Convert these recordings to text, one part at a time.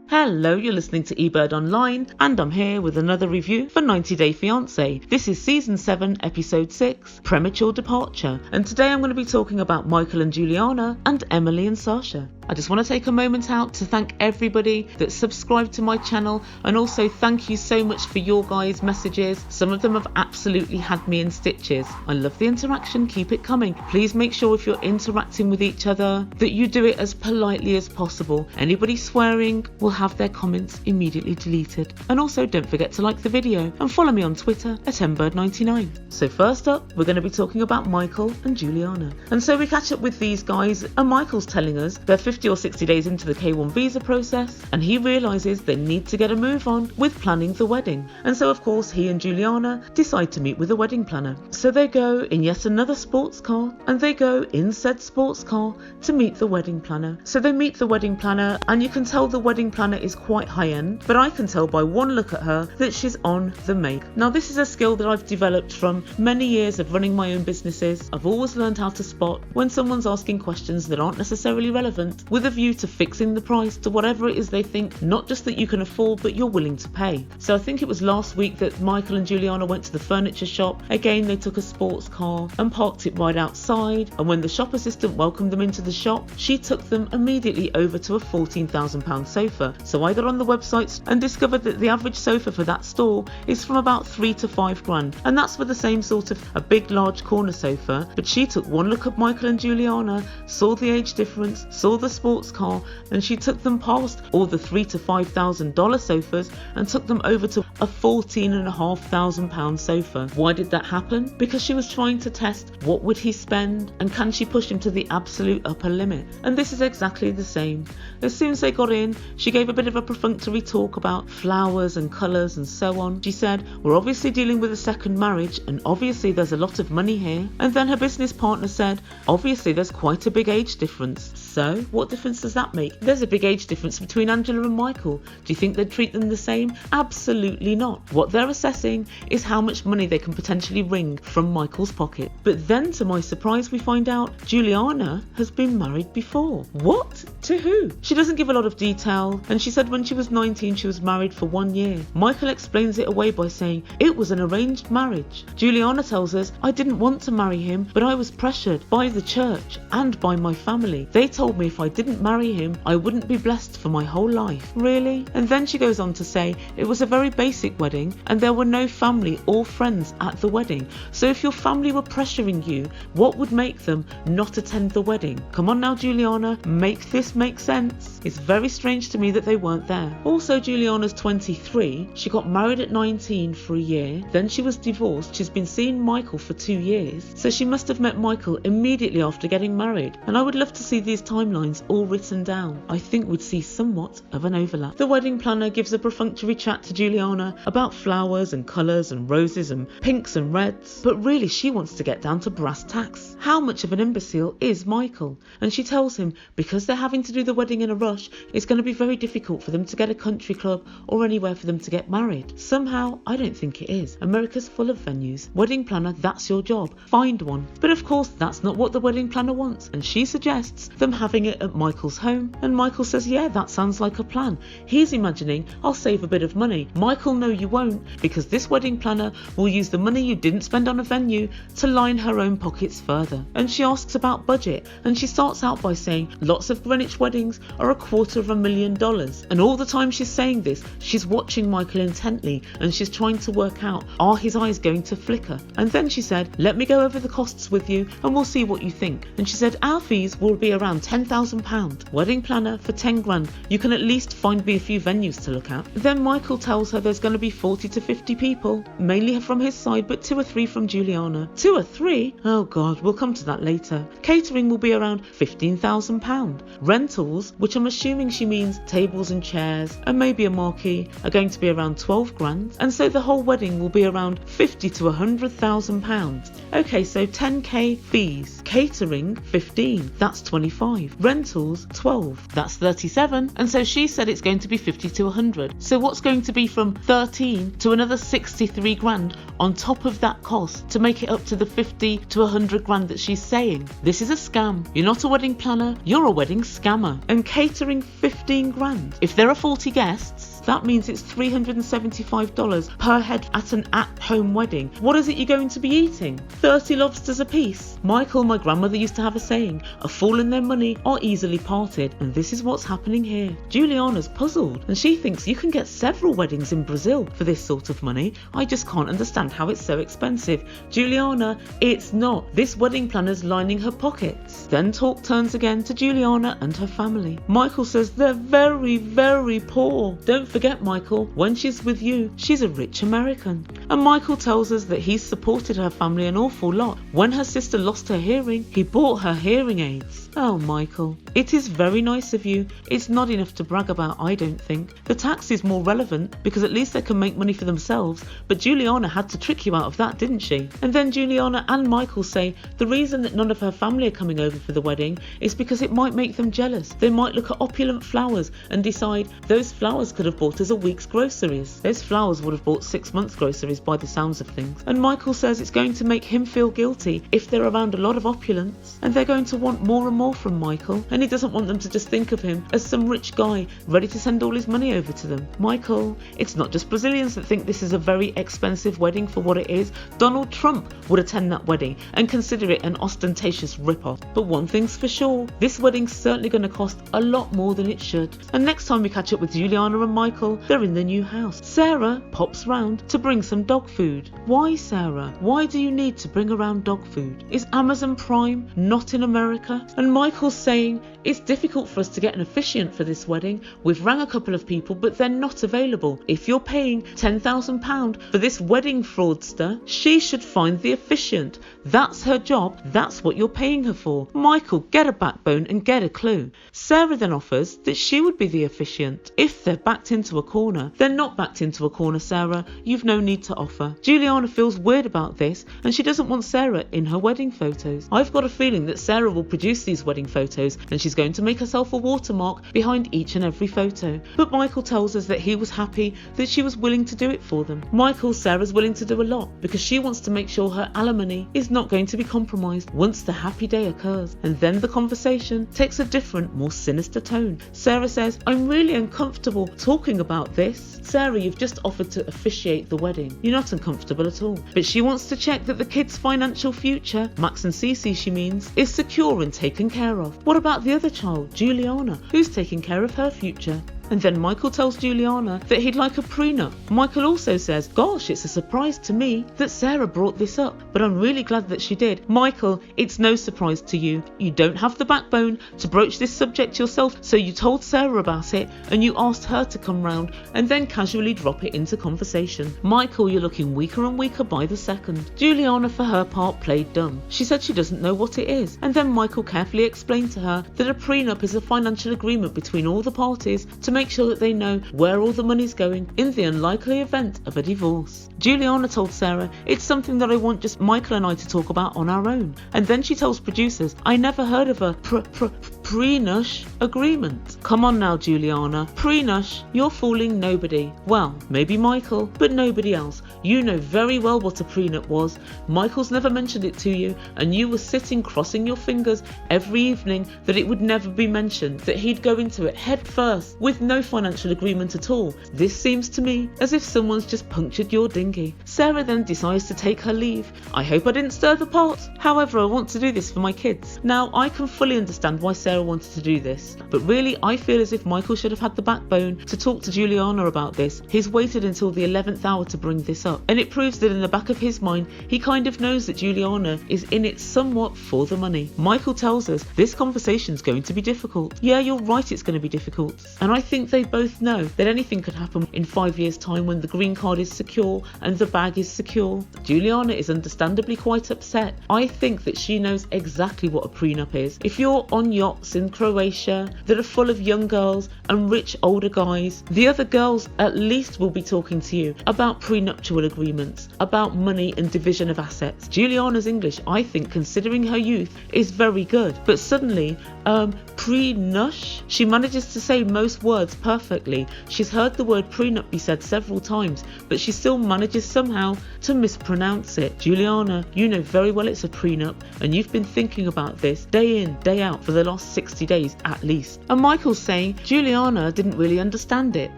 Hello, you're listening to Ebird Online, and I'm here with another review for 90 Day Fiance. This is Season 7, Episode 6, Premature Departure, and today I'm going to be talking about Micheal and Juliana and Emily and Sasha. I just want to take a moment out to thank everybody that subscribed to my channel, and also thank you so much for your guys' messages. Some of them have absolutely had me in stitches. I love the interaction, keep it coming. Please make sure if you're interacting with each other that you do it as politely as possible. Anybody swearing will have their comments immediately deleted. And also don't forget to like the video and follow me on Twitter at Ebird99. So first up, we're going to be talking about Micheal and Juliana. And so we catch up with these guys, and Michael's telling us they're 50 or 60 days into the K1 visa process, and he realises they need to get a move on with planning the wedding. And so of course he and Juliana decide to meet with a wedding planner. So they go in yet another sports car, and they go in said sports car to meet the wedding planner. So they meet the wedding planner, and you can tell the wedding planner is quite high end, but I can tell by one look at her that she's on the make. Now this is a skill that I've developed from many years of running my own businesses. I've always learned how to spot when someone's asking questions that aren't necessarily relevant, with a view to fixing the price to whatever it is they think, not just that you can afford, but you're willing to pay. So I think it was last week that Micheal and Juliana went to the furniture shop. Again, they took a sports car and parked it right outside, and when the shop assistant welcomed them into the shop, she took them immediately over to a £14,000 sofa. So I got on the website and discovered that the average sofa for that store is from about £3 to £5 grand, and that's for the same sort of a big large corner sofa. But she took one look at Micheal and Juliana, saw the age difference, saw the sports car, and she took them past all the $3,000 to $5,000 sofas and took them over to a £14,500 sofa. Why did that happen? Because she was trying to test what would he spend, and can she push him to the absolute upper limit. And this is exactly the same. As soon as they got in, she gave a bit of a perfunctory talk about flowers and colours and so on. She said, we're obviously dealing with a second marriage, and obviously there's a lot of money here. And then her business partner said, obviously there's quite a big age difference. So what difference does that make? There's a big age difference between Angela and Micheal. Do you think they'd treat them the same? Absolutely not. What they're assessing is how much money they can potentially wring from Michael's pocket. But then to my surprise, we find out Juliana has been married before. What? To who? She doesn't give a lot of detail, and she said when she was 19 she was married for 1 year. Micheal explains it away by saying it was an arranged marriage. Juliana tells us, I didn't want to marry him, but I was pressured by the church and by my family. They told me if I didn't marry him I wouldn't be blessed for my whole life. Really? And then she goes on to say it was a very basic wedding and there were no family or friends at the wedding. So if your family were pressuring you, what would make them not attend the wedding? Come on now, Juliana, make this make sense. It's very strange to me that they weren't there. Also, Juliana's 23. She got married at 19 for a year. Then she was divorced. She's been seeing Micheal for 2 years. So she must have met Micheal immediately after getting married. And I would love to see these timelines all written down. I think we'd see somewhat of an overlap. The wedding planner gives a perfunctory chat to Juliana about flowers and colours and roses and pinks and reds. But really she wants to get down to brass tacks. How much of an imbecile is Micheal? And she tells him because they're having to do the wedding in a rush, it's going to be very difficult for them to get a country club or anywhere for them to get married. Somehow, I don't think it is. America's full of venues. Wedding planner, that's your job. Find one. But of course, that's not what the wedding planner wants, and she suggests them having it at Michael's home. And Micheal says, yeah, that sounds like a plan. He's imagining, I'll save a bit of money. Micheal, no you won't, because this wedding planner will use the money you didn't spend on a venue to line her own pockets further. And she asks about budget, and she starts out by saying lots of Greenwich weddings are $250,000. And all the time she's saying this, she's watching Micheal intently, and she's trying to work out, are his eyes going to flicker? And then she said, let me go over the costs with you and we'll see what you think. And she said, our fees will be around £10,000. Wedding planner for 10 grand. You can at least find me a few venues to look at. Then Micheal tells her there's going to be 40 to 50 people, mainly from his side, but 2 or 3 from Juliana. 2 or 3? Oh God, we'll come to that later. Catering will be around £15,000. Rentals, which I'm assuming she means tables and chairs and maybe a marquee, are going to be around 12 grand. And so the whole wedding will be around £50,000 to £100,000. Okay, so 10k fees. Catering, 15. That's 25. 5. Rentals, 12. That's 37. And so she said it's going to be 50 to 100. So what's going to be from 13 to another 63 grand on top of that cost to make it up to the 50 to 100 grand that she's saying? This is a scam. You're not a wedding planner, you're a wedding scammer. And catering 15 grand. If there are 40 guests, that means it's $375 per head at an at-home wedding. What is it you're going to be eating? 30 lobsters apiece. Micheal, my grandmother, used to have a saying, a fool and their money are easily parted. And this is what's happening here. Juliana's puzzled, and she thinks you can get several weddings in Brazil for this sort of money. I just can't understand how it's so expensive. Juliana, it's not. This wedding planner's lining her pockets. Then talk turns again to Juliana and her family. Micheal says they're very, very poor. Don't forget, Micheal, when she's with you, she's a rich American. And Micheal tells us that he's supported her family an awful lot. When her sister lost her hearing, he bought her hearing aids. Oh, Micheal, it is very nice of you. It's not enough to brag about, I don't think. The tax is more relevant because at least they can make money for themselves, but Juliana had to trick you out of that, didn't she? And then Juliana and Micheal say the reason that none of her family are coming over for the wedding is because it might make them jealous. They might look at opulent flowers and decide those flowers could have bought us a week's groceries. Those flowers would have bought 6 months' groceries by the sounds of things. And Micheal says it's going to make him feel guilty if they're around a lot of opulence, and they're going to want more and more from Micheal, and he doesn't want them to just think of him as some rich guy ready to send all his money over to them. Micheal, it's not just Brazilians that think this is a very expensive wedding for what it is. Donald Trump would attend that wedding and consider it an ostentatious rip-off. But one thing's for sure, this wedding's certainly going to cost a lot more than it should. And next time we catch up with Juliana and Micheal, they're in the new house. Sarah pops round to bring some dog food. Why, Sarah? Why do you need to bring around dog food? Is Amazon Prime not in America? And Michael's saying it's difficult for us to get an officiant for this wedding. We've rang a couple of people, but they're not available. If you're paying £10,000 for this wedding fraudster, she should find the officiant. That's her job. That's what you're paying her for. Micheal, get a backbone and get a clue. Sarah then offers that she would be the officiant. If they're backed into a corner, they're not backed into a corner, Sarah. You've no need to offer. Juliana feels weird about this, and she doesn't want Sarah in her wedding photos. I've got a feeling that Sarah will produce these wedding photos, and she's going to make herself a watermark behind each and every photo. But Micheal tells us that he was happy that she was willing to do it for them. Micheal, Sarah's willing to do a lot because she wants to make sure her alimony is not going to be compromised once the happy day occurs. And then the conversation takes a different, more sinister tone. Sarah says, I'm really uncomfortable talking about this. Sarah, you've just offered to officiate the wedding. You're not uncomfortable at all. But she wants to check that the kids' financial future, Max and Cece she means, is secure and taken care of. What about the other child, Juliana? Who's taking care of her future? And then Micheal tells Juliana that he'd like a prenup. Micheal also says, gosh, it's a surprise to me that Sarah brought this up, but I'm really glad that she did. Micheal, it's no surprise to you. You don't have the backbone to broach this subject yourself, so you told Sarah about it and you asked her to come round and then casually drop it into conversation. Micheal, you're looking weaker and weaker by the second. Juliana, for her part, played dumb. She said she doesn't know what it is, and then Micheal carefully explained to her that a prenup is a financial agreement between all the parties to make sure that they know where all the money's going in the unlikely event of a divorce. Juliana told Sarah, it's something that I want just Micheal and I to talk about on our own. And then she tells producers, I never heard of a prenup agreement. Come on now, Juliana. Prenup, you're fooling nobody. Well, maybe Micheal, but nobody else. You know very well what a prenup was. Michael's never mentioned it to you, and you were sitting crossing your fingers every evening that it would never be mentioned, that he'd go into it head first with no financial agreement at all. This seems to me as if someone's just punctured your dinghy. Sarah then decides to take her leave. I hope I didn't stir the pot. However, I want to do this for my kids. Now, I can fully understand why Sarah wanted to do this, but really I feel as if Micheal should have had the backbone to talk to Juliana about this. He's waited until the 11th hour to bring this up, and it proves that in the back of his mind he kind of knows that Juliana is in it somewhat for the money. Micheal tells us this conversation's going to be difficult. Yeah, you're right, it's going to be difficult, and I think they both know that anything could happen in 5 years' time when the green card is secure and the bag is secure. Juliana is understandably quite upset. I think that she knows exactly what a prenup is. If you're on yachts in Croatia that are full of young girls and rich older guys, the other girls at least will be talking to you about prenuptial agreements, about money and division of assets. Juliana's English, I think, considering her youth, is very good, but suddenly Prenup. She manages to say most words perfectly. She's heard the word prenup be said several times, but she still manages somehow to mispronounce it. Juliana, you know very well it's a prenup, and you've been thinking about this day in, day out for the last 60 days at least. And Micheal's saying Juliana didn't really understand it.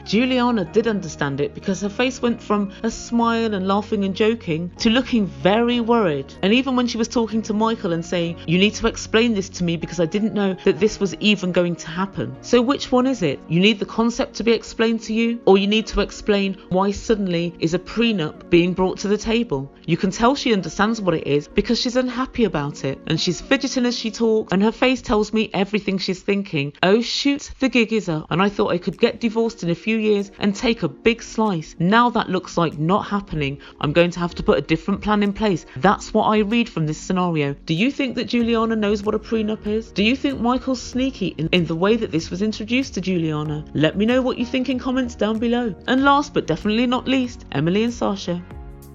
Juliana did understand it because her face went from a smile and laughing and joking to looking very worried. And even when she was talking to Micheal and saying, you need to explain this to me because I didn't know that this was even going to happen. So which one is it? You need the concept to be explained to you, or you need to explain why suddenly is a prenup being brought to the table? You can tell she understands what it is because she's unhappy about it, and she's fidgeting as she talks, and her face tells me everything she's thinking. Oh shoot, the gig is up, and I thought I could get divorced in a few years and take a big slice. Now that looks like not happening. I'm going to have to put a different plan in place. That's what I read from this scenario. Do you think that Juliana knows what a prenup is? Do you think Micheal's sneaky in the way that this was introduced to Juliana? Let me know what you think in comments down below. And last but definitely not least, Emily and Sasha.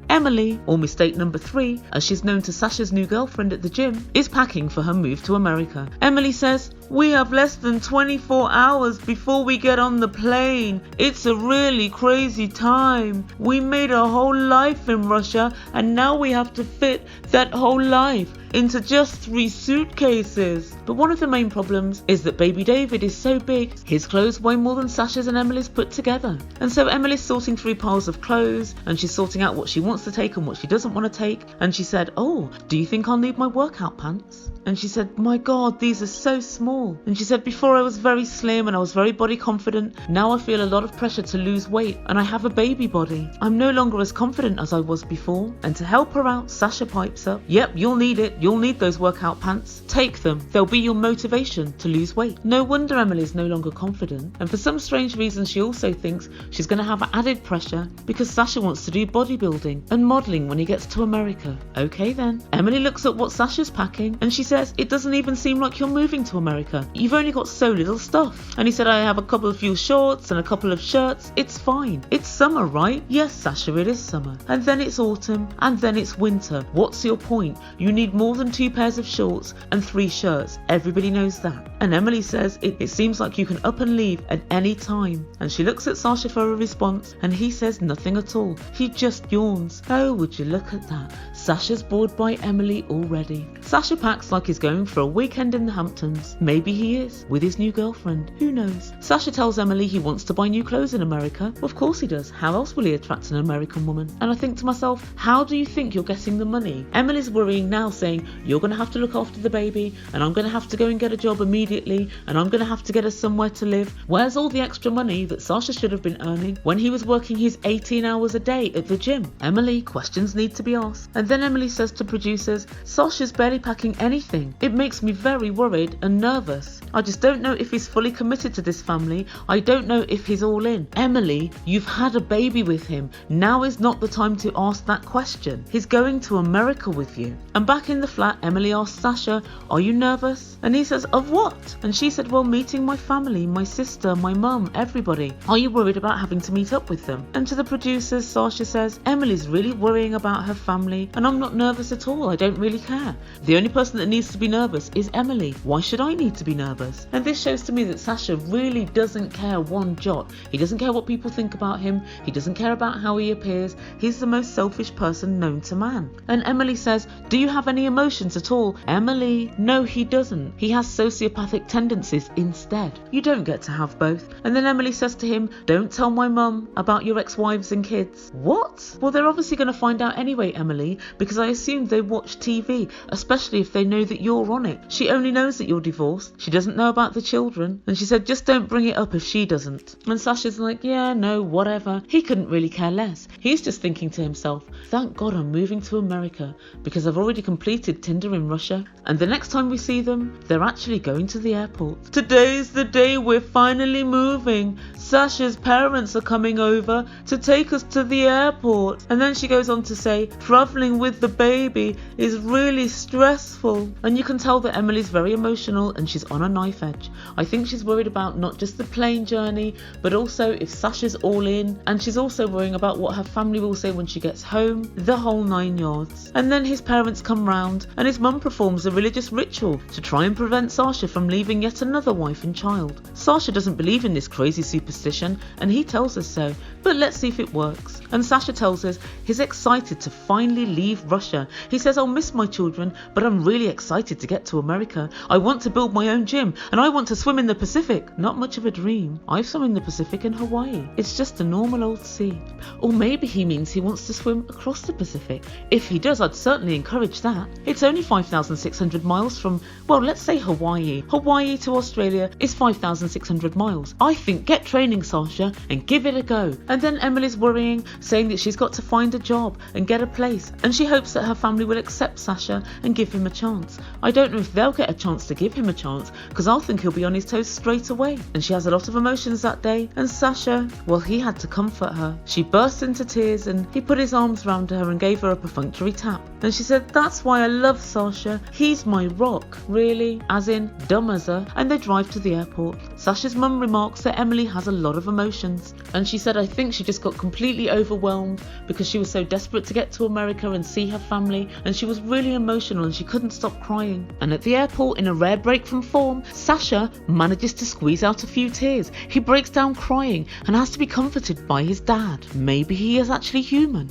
Emily, or mistake number 3, as she's known to Sasha's new girlfriend at the gym, is packing for her move to America. Emily says, we have less than 24 hours before we get on the plane. It's a really crazy time. We made a whole life in Russia, and now we have to fit that whole life into just 3 suitcases. But one of the main problems is that baby David is so big, his clothes weigh more than Sasha's and Emily's put together. And so Emily's sorting through piles of clothes, and she's sorting out what she wants to take and what she doesn't want to take. And she said, oh, do you think I'll need my workout pants? And she said, my God, these are so small. And she said, before I was very slim and I was very body confident. Now I feel a lot of pressure to lose weight, and I have a baby body. I'm no longer as confident as I was before. And to help her out, Sasha pipes up, yep, you'll need it. You'll need those workout pants. Take them. They'll be your motivation to lose weight. No wonder Emily's no longer confident. And for some strange reason, she also thinks she's going to have added pressure because Sasha wants to do bodybuilding and modelling when he gets to America. Okay then. Emily looks at what Sasha's packing and she says, it doesn't even seem like you're moving to America. You've only got so little stuff. And he said, I have a couple of few shorts and a couple of shirts. It's fine. It's summer, right? Yes, Sasha, it is summer. And then it's autumn and then it's winter. What's your point? You need more than 2 pairs of shorts and 3 shirts. Everybody knows that. And Emily says it seems like you can up and leave at any time. And she looks at Sasha for a response and he says nothing at all. He just yawns. Oh, would you look at that. Sasha's bored by Emily already. Sasha packs like he's going for a weekend in the Hamptons. Maybe he is, with his new girlfriend. Who knows? Sasha tells Emily he wants to buy new clothes in America. Of course he does. How else will he attract an American woman? And I think to myself, how do you think you're getting the money? Emily's worrying now, saying, you're going to have to look after the baby, and I'm going to have to go and get a job immediately, and I'm going to have to get us somewhere to live. Where's all the extra money that Sasha should have been earning when he was working his 18 hours a day at the gym? Emily, questions need to be asked. And then Emily says to producers, Sasha's barely packing anything. It makes me very worried and nervous. I just don't know if he's fully committed to this family. I don't know if he's all in. Emily, you've had a baby with him. Now is not the time to ask that question. He's going to America with you. And back in the flat, Emily asks Sasha, are you nervous? And he says, of what? And she said, well, meeting my family, my sister, my mum, everybody. Are you worried about having to meet up with them? And to the producers, Sasha says, Emily's really worrying about her family, and I'm not nervous at all. I don't really care. The only person that needs to be nervous is Emily. Why should I need to be nervous? And this shows to me that Sasha really doesn't care one jot. He doesn't care what people think about him. He doesn't care about how he appears. He's the most selfish person known to man. And Emily says, do you have any emotions at all? Emily, no, he doesn't. He has sociopathic tendencies instead. You don't get to have both. And then Emily says to him, don't tell my mum about your ex-wives and kids. What? Well, they're obviously going to find out anyway, Emily, because I assume they watch TV, especially if they know that you're on it. She only knows that you're divorced. She doesn't know about the children. And she said, just don't bring it up if she doesn't. And Sasha's like, yeah, no, whatever. He couldn't really care less. He's just thinking to himself, thank God I'm moving to America because I've already completed Tinder in Russia. And the next time we see them, they're actually going to the airport. Today's the day we're finally moving. Sasha's parents are coming over to take us to the airport. And then she goes on to say, traveling with the baby is really stressful. And you can tell that Emily's very emotional and she's on a knife edge. I think she's worried about not just the plane journey, but also if Sasha's all in, and she's also worrying about what her family will say when she gets home, the whole 9 yards. And then his parents come round and his mum performs a religious ritual to try and prevent Sasha from leaving yet another wife and child. Sasha doesn't believe in this crazy superstition and he tells us so, but let's see if it works. And Sasha tells us he's excited to finally leave Russia. He says, I'll miss my children, but I'm really excited to get to America. I want to build my own gym and I want to swim in the Pacific. Not much of a dream. I've swum in the Pacific in Hawaii. It's just a normal old sea. Or maybe he means he wants to swim across the Pacific. If he does, I'd certainly encourage that. It's only 5,600 miles from, well, let's say Hawaii. Hawaii to Australia is 5,600 miles. I think get training, Sasha, and give it a go. And then Emily's worrying, saying that she's got to find a job and get a place, and she hopes that her family will accept Sasha and give him a chance. I don't know if they'll get a chance to give him a chance, because I'll think he'll be on his toes straight away. And she has a lot of emotions that day, and Sasha, well, he had to comfort her. She burst into tears and he put his arms around her and gave her a perfunctory tap. And she said, that's why I love Sasha. He's my rock. Really? As in, dumb as her. And they drive to the airport. Sasha's mum remarks that Emily has a lot of emotions. And she said, I think she just got completely overwhelmed because she was so desperate to get to America and see her family. And she was really emotional and she couldn't stop crying. And at the airport, in a rare break from form, Sasha manages to squeeze out a few tears. He breaks down crying and has to be comforted by his dad. Maybe he is actually human.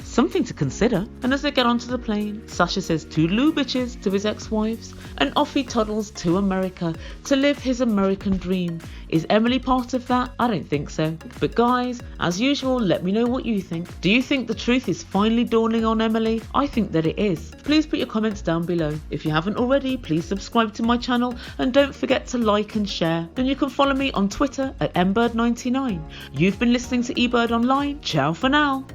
Something to consider. And as they get onto the plane, Sasha says toodaloo bitches to his ex-wives and off he toddles to America to live his American dream. Is Emily part of that? I don't think so. But guys, as usual, let me know what you think. Do you think the truth is finally dawning on Emily? I think that it is. Please put your comments down below. If you haven't already, please subscribe to my channel and don't forget to like and share. And you can follow me on Twitter at Ebird99. You've been listening to Ebird Online. Ciao for now.